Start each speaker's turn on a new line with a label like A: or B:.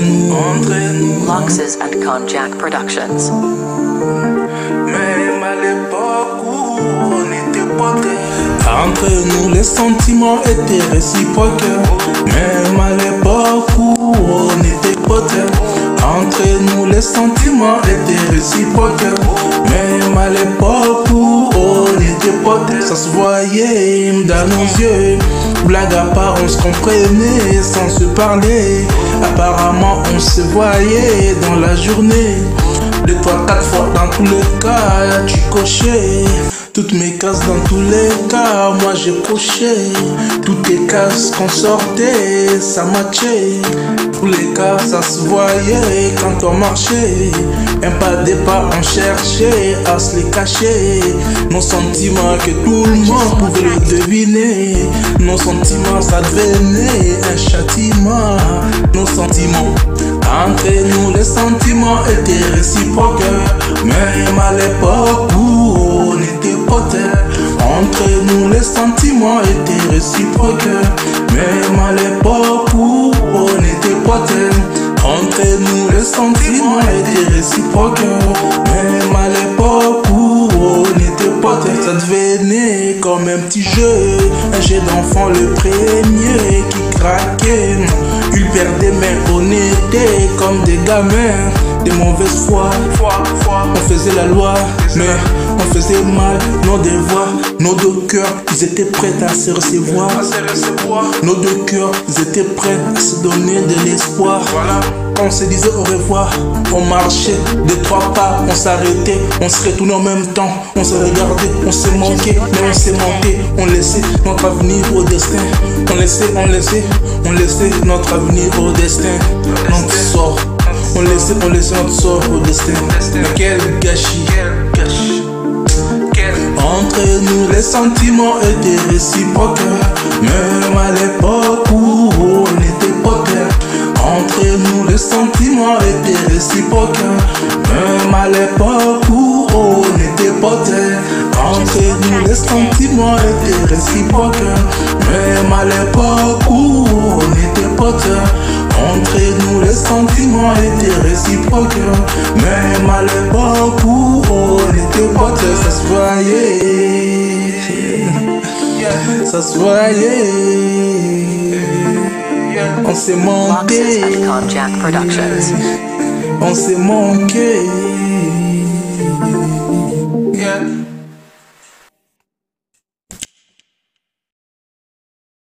A: nous.
B: Loxes and Konjac Productions.
A: Même à l'époque où on était potes, entre nous les sentiments étaient réciproques. Même à l'époque où on était potes, entre nous les sentiments étaient réciproques. Même à l'époque où on était potes, ça se voyait dans nos yeux. Blague à part, on se comprenait sans se parler. Apparemment, on se voyait dans la journée. 2, 3, 4 fois dans tous les cas, tu cochais toutes mes cases dans tous les cas, moi j'ai coché toutes les cases qu'on sortait, ça matchait. Tous les cas, ça se voyait quand on marchait. Un pas des pas, on cherchait à se les cacher. Nos sentiments que tout le monde pouvait le deviner. Nos sentiments, ça devenait un châtiment. Nos sentiments, entre nous les sentiments étaient réciproques. Même à l'époque où on était potes, entre nous les sentiments étaient réciproques. Même à l'époque où on était potes, entre nous les sentiments étaient réciproques. Même à l'époque où on était potes, ça devenait comme un petit jeu. Un jeu d'enfant, le premier qui craquait. Il perdait mais on était comme des gamins de mauvaise foi. On faisait la loi mais on faisait mal. Nos devoirs, nos deux cœurs, ils étaient prêts à se recevoir. Nos deux cœurs, ils étaient prêts à se donner de l'espoir. On se disait au revoir, on marchait 2, 3 pas, on s'arrêtait, on se retournait en même temps, on se regardait, on se manquait, mais on s'est manqué, on laissait notre avenir au destin, on laissait notre avenir au destin, notre sort, on laissait notre sort au destin, mais quel gâchis. Entre nous les sentiments étaient réciproques, même à l'époque où on était potes. Entre nous les sentiments étaient réciproques, même à l'époque où on était potes. Entre nous les sentiments étaient réciproques, même à l'époque où on était potes. Entre nous les sentiments étaient réciproques, même à l'époque où on était potes. Ça se voyait, ça se voyait. On s'est manqué,
B: Loxes and Konjac Productions.
A: on s'est manqué.